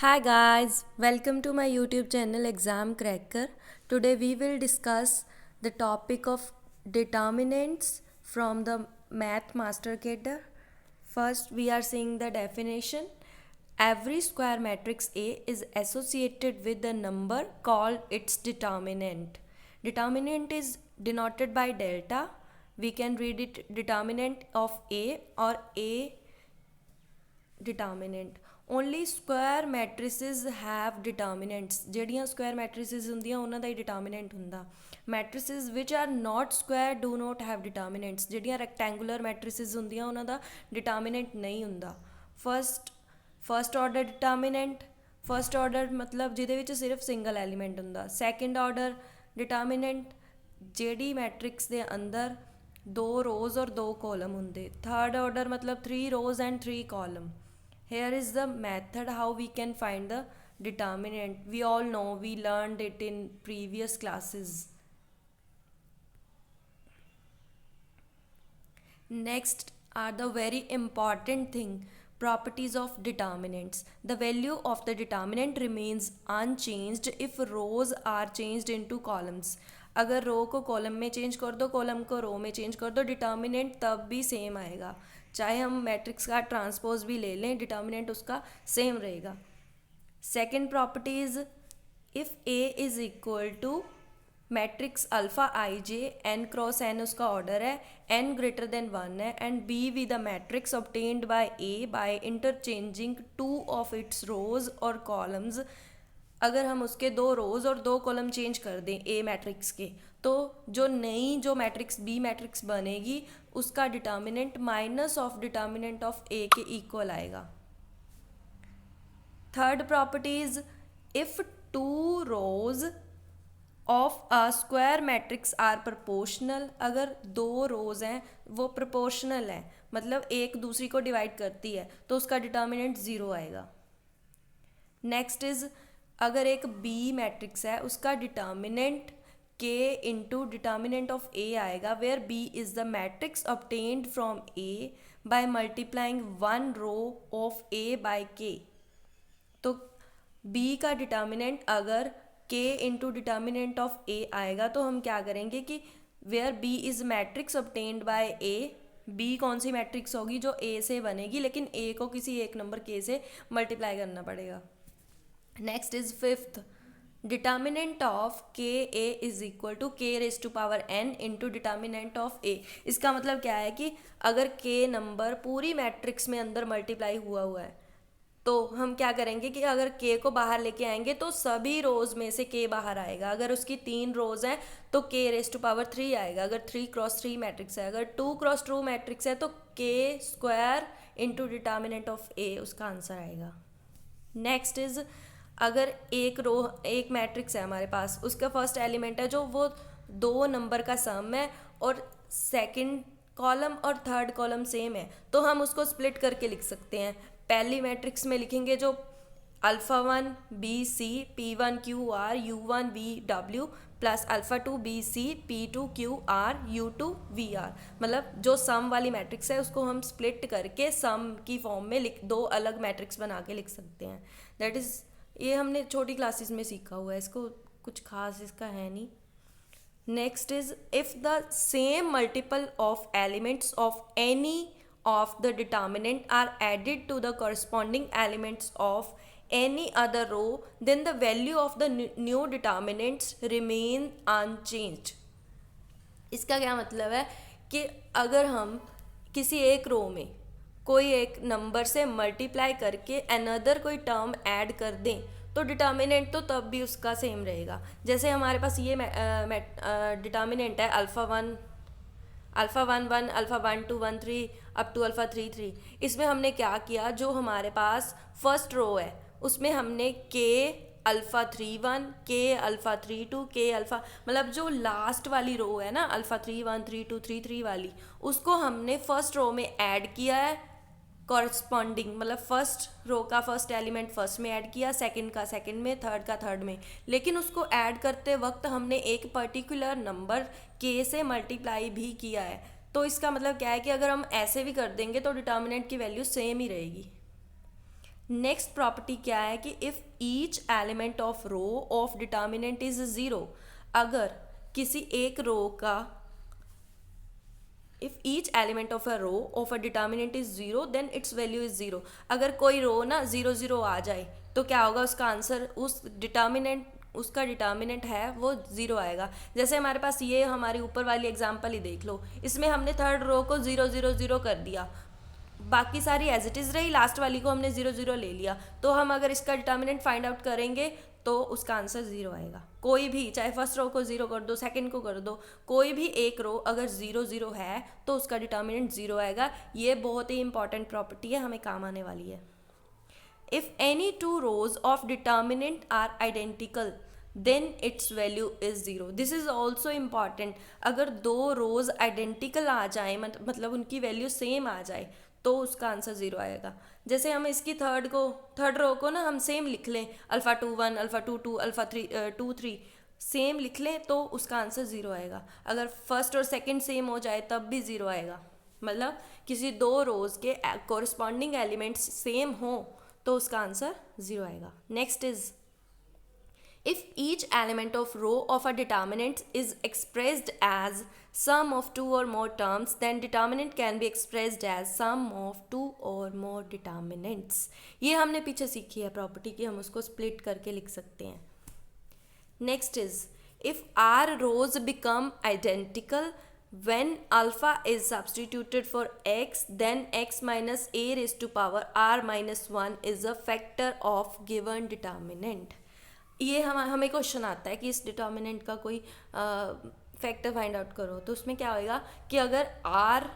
Hi guys, welcome to my YouTube channel Exam Cracker. Today we will discuss the topic of determinants from the Math Master Kit. First, we are seeing the definition. Every square matrix A is associated with a number called its determinant. Determinant is denoted by delta. We can read it determinant of A or A determinant. Only square matrices have determinants. ਜਿਹੜੀਆਂ square matrices ਹੁੰਦੀਆਂ ਉਹਨਾਂ ਦਾ ਹੀ determinant ਹੁੰਦਾ. Matrices which are not square do not have determinants. ਜਿਹੜੀਆਂ rectangular matrices ਹੁੰਦੀਆਂ ਉਹਨਾਂ ਦਾ determinant ਨਹੀਂ ਹੁੰਦਾ. First order determinant. First order ਮਤਲਬ ਜਿਹਦੇ ਵਿੱਚ ਸਿਰਫ single element ਹੁੰਦਾ. Second order determinant ਜਿਹੜੀ matrix ਦੇ ਅੰਦਰ 2 rows और 2 column ਹੁੰਦੇ. Third order मतलब 3 rows and 3 column. Here is the method how we can find the determinant. We all know, we learned it in previous classes. Next are the very important thing, properties of determinants. The value of the determinant remains unchanged if rows are changed into columns. अगर रो को column में change कर दो, column को रो में change कर दो, determinant तब भी सेम आएगा. चाहे हम मैट्रिक्स का ट्रांसपोज भी ले लें, डिटर्मिनेंट उसका सेम रहेगा. Second property is if A is equal to matrix alpha I J N cross N उसका ऑर्डर है, एन ग्रेटर देन 1 है, and B with the matrix obtained by A by interchanging 2 of its rows और columns. अगर हम उसके 2 रोज़ और 2 column change कर दें ए मैट्रिक्स के, तो जो मैट्रिक्स बी मैट्रिक्स बनेगी उसका determinant minus of determinant of A के इक्वल आएगा. Third property is if 2 rows of a square matrix are proportional. अगर 2 रोज़ हैं वो प्रोपोर्शनल है, मतलब एक दूसरी को डिवाइड करती है, तो उसका डिटर्मिनेंट 0 आएगा. नेक्स्ट इज अगर एक बी मैट्रिक्स है उसका डिटर्मिनेंट के इंटू डिटर्मिनेंट ऑफ ए आएगा, where B is the matrix obtained from A by multiplying 1 row of A by K. तो बी का डिटर्मिनेंट अगर के इंटू डिटर्मिनेंट ऑफ ए आएगा तो हम क्या करेंगे कि where B is matrix obtained by A, B कौन सी मैट्रिक्स होगी जो ए से बनेगी, लेकिन ए को किसी एक नंबर के से मल्टीप्लाई करना पड़ेगा. Next is fifth, determinant of K A is equal to K raise to power N into determinant of A. इसका मतलब क्या है कि अगर के नंबर पूरी मैट्रिक्स में अंदर मल्टीप्लाई हुआ है तो हम क्या करेंगे कि अगर के को बाहर लेके आएंगे तो सभी रोज़ में से के बाहर आएगा. अगर उसकी 3 रोज़ हैं तो के रेज टू पावर 3 आएगा. अगर 3 क्रॉस 3 मैट्रिक्स है, अगर 2 क्रॉस 2 मैट्रिक्स है तो के स्क्वायर इंटू डिटर्मिनेंट ऑफ ए उसका आंसर आएगा. नेक्स्ट इज अगर एक मैट्रिक्स है हमारे पास, उसका फर्स्ट एलिमेंट है जो वो 2 नंबर का सम है और सेकंड कॉलम और थर्ड कॉलम सेम है, तो हम उसको स्प्लिट करके लिख सकते हैं. पहली मैट्रिक्स में लिखेंगे जो alpha 1 B C P 1 Q R U 1 V W plus alpha 2 B C P 2 Q R U 2 V R. मतलब जो सम वाली मैट्रिक्स है उसको हम स्प्लिट करके सम की फॉर्म में 2 अलग मैट्रिक्स बना के लिख सकते हैं. दैट इज़, ये हमने छोटी क्लासेस में सीखा हुआ है, इसको कुछ खास इसका है नहीं. Next is if the same multiple of elements of any of the determinant are added to the corresponding elements of any other row then the value of the new determinants remain unchanged. इसका क्या मतलब है कि अगर हम किसी एक रो में कोई एक नंबर से मल्टीप्लाई करके अनदर कोई टर्म ऐड कर दें तो डिटर्मिनेंट तो तब भी उसका सेम रहेगा. जैसे हमारे पास ये डिटर्मिनेंट है alpha 1 1 alpha 1 2 1 3 up to alpha 3 3. इसमें हमने क्या किया, जो हमारे पास फर्स्ट रो है उसमें हमने के अल्फ़ा 3 1 के अल्फ़ा 3 2 के अल्फ़ा, मतलब जो लास्ट वाली रो है ना अल्फ़ा 3 1 3 2 3 3 वाली, उसको हमने फर्स्ट रो में ऐड किया है कॉरस्पॉन्डिंग, मतलब फर्स्ट रो का फर्स्ट एलिमेंट फर्स्ट में ऐड किया, सेकंड का सेकंड में, थर्ड का थर्ड में. लेकिन उसको ऐड करते वक्त हमने एक पर्टिकुलर नंबर के से मल्टीप्लाई भी किया है. तो इसका मतलब क्या है कि अगर हम ऐसे भी कर देंगे तो डिटर्मिनेंट की वैल्यू सेम ही रहेगी. नेक्स्ट प्रॉपर्टी क्या है कि if each element of row of determinant is zero, अगर किसी एक रो का if each element of a row of a determinant is zero then its value is zero. अगर कोई रो ना जीरो जीरो आ जाए तो क्या होगा, उसका आंसर उस डिटर्मिनेंट उसका डिटर्मिनेंट है वो जीरो आएगा। जैसे हमारे पास ये हमारी ऊपर वाली एग्जांपल ही देख लो, इसमें हमने थर्ड रो को जीरो जीरो जीरो कर दिया, बाकी सारी एज इट इज़ रही, लास्ट वाली को हमने जीरो जीरो ले लिया, तो हम अगर इसका डिटर्मिनेंट फाइंड आउट करेंगे तो उसका आंसर जीरो आएगा। कोई भी, चाहे फर्स्ट रो को जीरो कर दो, सेकंड को कर दो, कोई भी एक रो अगर जीरो जीरो है तो उसका डिटर्मिनेंट जीरो आएगा। ये बहुत ही इंपॉर्टेंट प्रॉपर्टी है, हमें काम आने वाली है। If any two rows of determinant are identical then its value is zero. This is also important. अगर दो रोज आइडेंटिकल आ जाए, मतलब उनकी वैल्यू सेम आ जाए, तो उसका आंसर जीरो आएगा। जैसे हम इसकी थर्ड रो को ना हम सेम लिख लें, alpha two one, alpha two two, alpha three two three, same लिख लें तो उसका आंसर ज़ीरो आएगा। अगर फर्स्ट और सेकंड सेम हो जाए तब भी ज़ीरो आएगा। मतलब किसी दो रोज़ के कोरिस्पॉन्डिंग एलिमेंट्स सेम हो तो उसका आंसर ज़ीरो आएगा। Next is if each element of row of a determinant is expressed as sum of two or more terms, then determinant can be expressed as sum of two or more determinants। ये हमने पीछे सीखी है property की, हम उसको split करके लिख सकते हैं। Next is if r rows become identical when alpha is substituted for x, then x minus a raised to power r minus 1 is a factor of given determinant। ये हमें क्वेश्चन आता है कि इस डिटर्मिनेंट का कोई फैक्टर फाइंड आउट करो, तो उसमें क्या होएगा कि अगर आर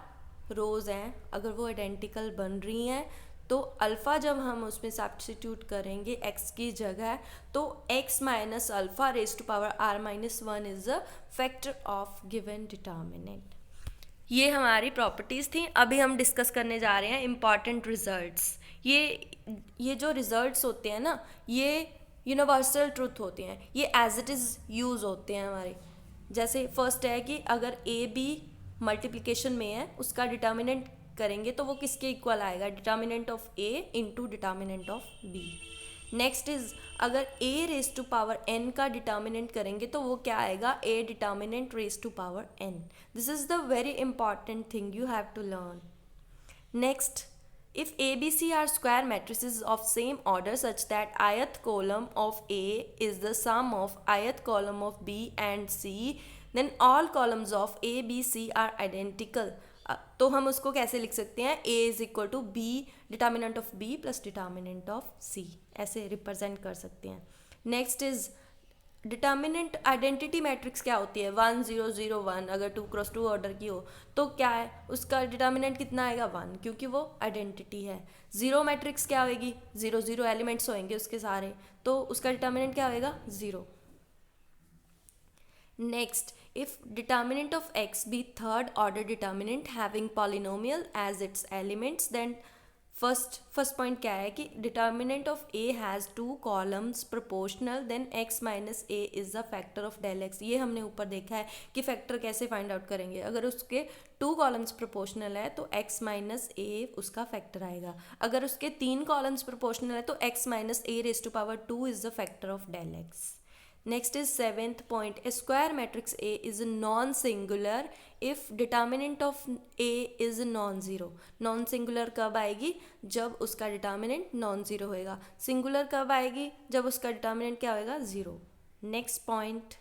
रोज़ हैं, अगर वो आइडेंटिकल बन रही हैं, तो अल्फ़ा जब हम उसमें सब्स्टिट्यूट करेंगे एक्स की जगह, तो X minus alpha raise to power R minus 1 is a factor of given determinant. ये हमारी प्रॉपर्टीज़ थी। अभी हम डिस्कस करने जा रहे हैं इम्पॉर्टेंट रिजल्ट्स। ये जो रिजल्ट्स होते हैं ना, ये यूनिवर्सल ट्रूथ होते हैं, ये एज इट इज़ यूज़ होते हैं हमारे। जैसे फर्स्ट है कि अगर ए बी मल्टीप्लिकेशन में है, उसका डिटर्मिनेंट करेंगे तो वो किसके इक्वल आएगा, determinant of A into determinant of B. Next is अगर A raise to power N का डिटर्मिनेंट करेंगे तो वो क्या आएगा, A determinant raise to power N. This is the very important thing you have to learn. Next, if ABC are square matrices of same order such that ith column of A is the sum of ith column of B and C, then all columns of A, B, C are identical। तो हम उसको कैसे लिख सकते हैं, A is equal to B determinant of B plus determinant of C, ऐसे represent कर सकते हैं। Next is determinant identity matrix क्या होती है, 1 0 0 1। अगर 2 क्रॉस 2 ऑर्डर की हो तो क्या है, उसका डिटर्मिनेंट कितना आएगा, 1, क्योंकि वो आइडेंटिटी है। जीरो मैट्रिक्स क्या होगी, 0 0 एलिमेंट्स होंगे उसके सारे, तो उसका डिटर्मिनेंट क्या होएगा, 0। Next, if determinant of x B third order determinant having polynomial as its elements, then first point क्या है कि determinant of A has two columns proportional, then X minus A is the factor of del X. ये हमने ऊपर देखा है कि factor कैसे फाइंड आउट करेंगे। अगर उसके टू कॉलम्स प्रोपोर्शनल है तो एक्स माइनस ए उसका फैक्टर आएगा। अगर उसके 3 कॉलम्स प्रोपोर्शनल है तो X minus A raise to power 2 is the factor of del X. Next is 7th point, a square matrix A is non singular if determinant of A is non zero. Non singular कब आएगी, जब उसका determinant non zero होएगा। Singular कब आएगी, जब उसका determinant क्या होएगा, ज़ीरो। नेक्स्ट पॉइंट,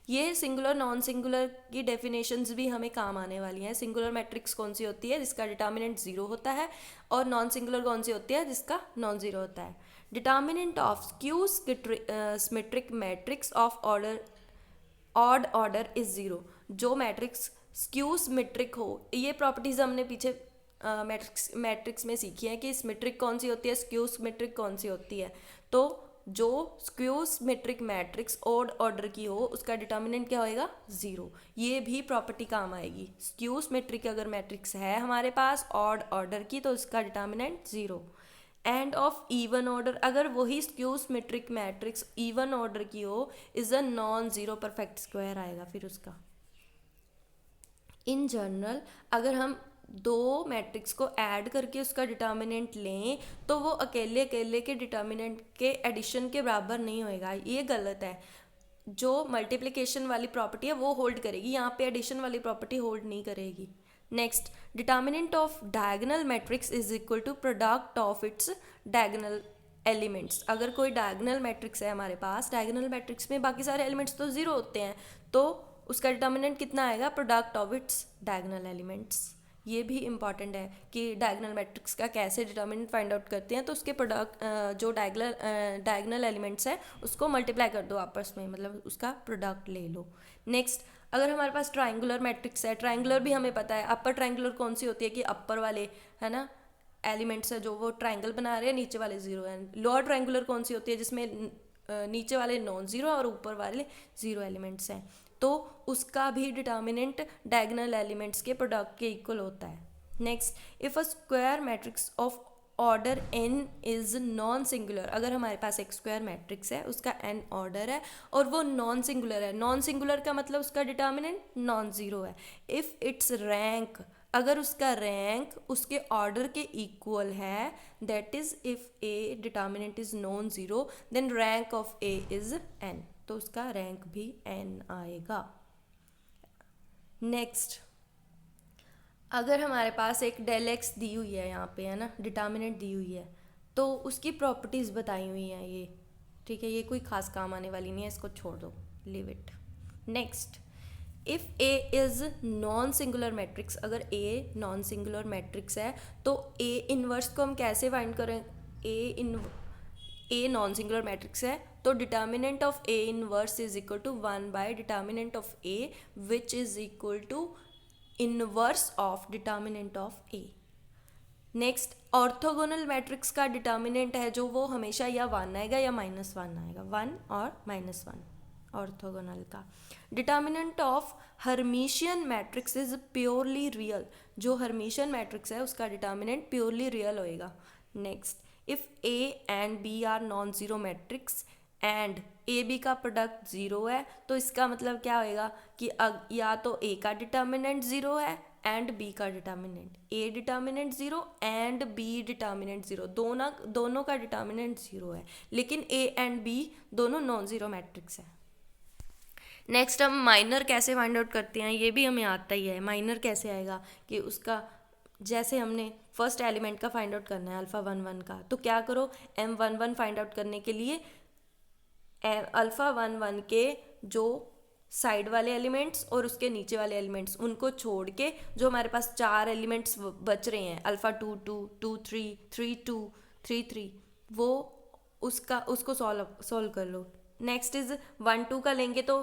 ये सिंगुलर नॉन सिंगुलर की डेफिनेशंस भी हमें काम आने वाली हैं। सिंगुलर मैट्रिक्स कौन सी होती है, जिसका डिटर्मिनेंट ज़ीरो होता है, और नॉन सिंगुलर कौन सी होती है, जिसका नॉन ज़ीरो होता है। Determinant of skew symmetric matrix of order odd order is zero. जो मैट्रिक्स स्क्यू सिमेट्रिक हो, ये प्रॉपर्टीज़ हमने पीछे मैट्रिक्स में सीखी है कि सिमेट्रिक कौन सी होती है, स्क्यू सिमेट्रिक कौन सी होती है। तो जो skew symmetric matrix odd order की हो उसका डिटर्मिनेंट क्या होएगा, ज़ीरो। ये भी प्रॉपर्टी काम आएगी। स्क्यू सिमेट्रिक अगर मैट्रिक्स है हमारे पास ऑड ऑर्डर की तो उसका determinant zero. End of even order, अगर वही skew symmetric matrix even order की हो, is a non zero perfect square आएगा फिर उसका। इन जनरल अगर हम दो मैट्रिक्स को ऐड करके उसका डिटर्मिनेंट लें तो वो अकेले अकेले के डिटर्मिनेंट के एडिशन के बराबर नहीं होएगा, ये गलत है। जो मल्टीप्लिकेशन वाली प्रॉपर्टी है वो होल्ड करेगी, यहाँ पे एडिशन वाली प्रॉपर्टी होल्ड नहीं करेगी। Next, determinant of diagonal matrix is equal to product of its diagonal elements. अगर कोई डायगोनल मैट्रिक्स है हमारे पास, डायगोनल मैट्रिक्स में बाकी सारे एलिमेंट्स तो जीरो होते हैं, तो उसका डिटर्मिनेंट कितना आएगा, product of its diagonal elements. ये भी इंपॉर्टेंट है कि डायगोनल मैट्रिक्स का कैसे डिटर्मिनेंट फाइंड आउट करते हैं, तो उसके प्रोडक्ट जो डायगोनल एलिमेंट्स हैं उसको मल्टीप्लाई कर दो आपस में, मतलब उसका प्रोडक्ट ले लो। नेक्स्ट, अगर हमारे पास ट्राइंगुलर मैट्रिक्स है, ट्राइंगुलर भी हमें पता है, अपर ट्राइंगुलर कौन सी होती है कि अपर वाले है ना एलिमेंट्स है जो वो ट्राइंगल बना रहे हैं, नीचे वाले जीरो हैं। लोअर ट्राइंगुलर कौन सी होती है जिसमें नीचे वाले नॉन जीरो और ऊपर वाले जीरो एलिमेंट्स हैं, तो उसका भी डिटर्मिनेंट डायगोनल एलिमेंट्स के प्रोडक्ट के इक्वल होता है। Next, if a square matrix of order n is non singular, अगर हमारे पास एक स्क्वायर मैट्रिक्स है उसका n ऑर्डर है और वो नॉन सिंगुलर है, नॉन सिंगुलर का मतलब उसका डिटर्मिनेंट नॉन जीरो है। इफ इट्स रैंक, अगर उसका रैंक उसके ऑर्डर के इक्वल है, that is if A determinant is non zero then rank of A is n, तो उसका रैंक भी n आएगा। नेक्स्ट, अगर हमारे पास एक डेल एक्स दी हुई है यहाँ पे है ना, डिटर्मिनेंट दी हुई है, तो उसकी प्रॉपर्टीज़ बताई हुई हैं ये, ठीक है, ये कोई खास काम आने वाली नहीं है, इसको छोड़ दो, leave it. Next, if A is non singular matrix, अगर ए नॉन सिंगुलर मैट्रिक्स है तो ए इनवर्स को हम कैसे फाइंड करें, ए नॉन सिंगुलर मैट्रिक्स है तो determinant of A inverse is equal to 1 by determinant of A which is equal to inverse of determinant of A. Next, orthogonal matrix का determinant है जो वो हमेशा या 1 आएगा या -1 आएगा, 1 और -1 ऑर्थोगोनल का। Determinant of Hermitian matrix is purely real, जो हर्मिशियन मैट्रिक्स है उसका डिटर्मिनेंट प्योरली रियल होएगा। Next, if A and B are non zero matrix and A B का प्रोडक्ट ज़ीरो है, तो इसका मतलब क्या होएगा कि या तो ए का डिटर्मिनेंट ज़ीरो है एंड बी का determinant, A determinant zero and B determinant zero, दोनों का डिटर्मिनेंट ज़ीरो है, लेकिन ए एंड बी दोनों नॉन ज़ीरो मैट्रिक्स है। नेक्स्ट, हम माइनर कैसे फाइंड आउट करते हैं, ये भी हमें आता ही है। माइनर कैसे आएगा कि उसका, जैसे हमने फर्स्ट एलिमेंट का फाइंड आउट करना है अल्फ़ा 1 1 का, तो क्या करो, M11 फाइंड आउट करने के लिए अल्फ़ा 1 1 के जो साइड वाले एलिमेंट्स और उसके नीचे वाले एलिमेंट्स उनको छोड़ के जो हमारे पास चार एलिमेंट्स बच रहे हैं, अल्फ़ा 2 2 2 3 3 2 3 3, वो उसको सॉल्व कर लो। नेक्स्ट इज 1 2 का लेंगे तो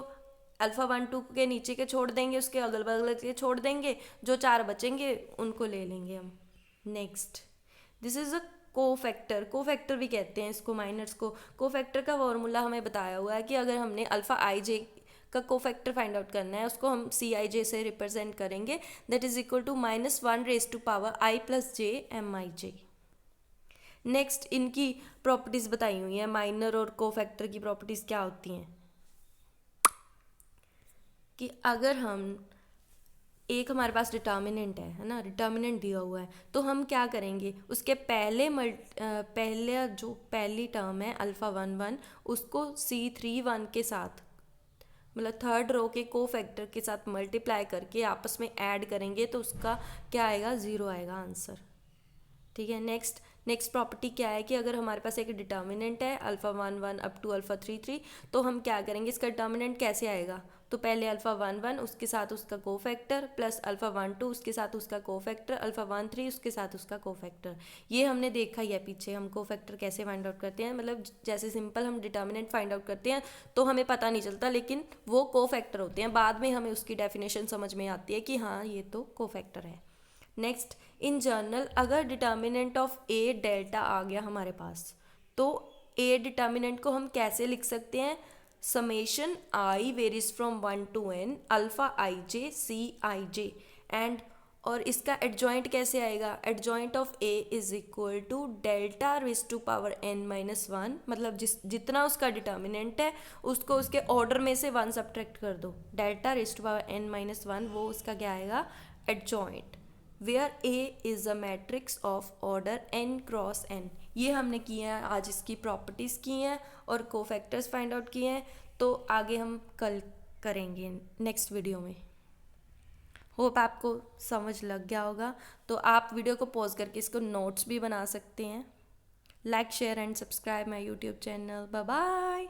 अल्फ़ा 1 2 के नीचे के छोड़ देंगे, उसके अगल बगल के छोड़ देंगे, जो चार बचेंगे उनको ले लेंगे हम। Next, this is a cofactor भी कहते हैं इसको, माइनर्स को। कोफैक्टर का फॉर्मूला हमें बताया हुआ है कि अगर हमने अल्फ़ा आई जे का कोफैक्टर फाइंड आउट करना है, उसको हम सी आई जे से रिप्रेजेंट करेंगे, that is equal to -1 raise to power I plus J M I J. Next, इनकी प्रॉपर्टीज़ बताई हुई हैं, माइनर और कोफैक्टर की प्रॉपर्टीज़ क्या होती हैं कि अगर हम एक हमारे पास डिटर्मिनेंट है ना, डिटर्मिनेंट दिया हुआ है, तो हम क्या करेंगे, उसके पहली टर्म है अल्फ़ा 1 1, उसको C31 के साथ, मतलब थर्ड रो के कोफैक्टर के साथ मल्टीप्लाई करके आपस में ऐड करेंगे तो उसका क्या आएगा, 0 आएगा आंसर, ठीक है। नेक्स्ट प्रॉपर्टी क्या है कि अगर हमारे पास एक डिटर्मिनेंट है अल्फ़ा 1 1 अप टू अल्फ़ा 3 3, तो हम क्या करेंगे, इसका डिटर्मिनेंट कैसे आएगा, तो पहले अल्फ़ा 1 1 उसके साथ उसका कोफैक्टर प्लस अल्फ़ा 1 2 उसके साथ उसका कोफैक्टर, अल्फ़ा 1 3 उसके साथ उसका कोफैक्टर। ये हमने देखा ही है पीछे, हम कोफैक्टर कैसे फाइंड आउट करते हैं, मतलब जैसे सिंपल हम डिटर्मिनेंट फाइंड आउट करते हैं तो हमें पता नहीं चलता, लेकिन वो कोफैक्टर होते हैं, बाद में हमें उसकी डेफिनेशन समझ में आती है कि हाँ ये तो कोफैक्टर है। नेक्स्ट, इन जनरल अगर डिटर्मिनेंट ऑफ ए डेल्टा आ गया हमारे पास, तो ए डिटर्मिनेंट को हम कैसे लिख सकते हैं, summation I varies from 1 to n alpha I J C I J and, और इसका एडजॉइंट कैसे आएगा, adjoint of A is equal to delta raise to power n -1, मतलब जितना उसका डिटर्मिनेंट है उसको उसके ऑर्डर में से 1 सब्ट्रैक्ट कर दो, delta raise to power n -1 वो उसका क्या आएगा, adjoint. Where A is a matrix of order n cross n। ये हमने किया है आज, इसकी प्रॉपर्टीज़ की हैं और कोफैक्टर्स फाइंड आउट किए हैं। तो आगे हम कल करेंगे नेक्स्ट वीडियो में। होप आपको समझ लग गया होगा। तो आप वीडियो को पॉज करके इसको नोट्स भी बना सकते हैं। Like share and subscribe my YouTube channel. Bye bye.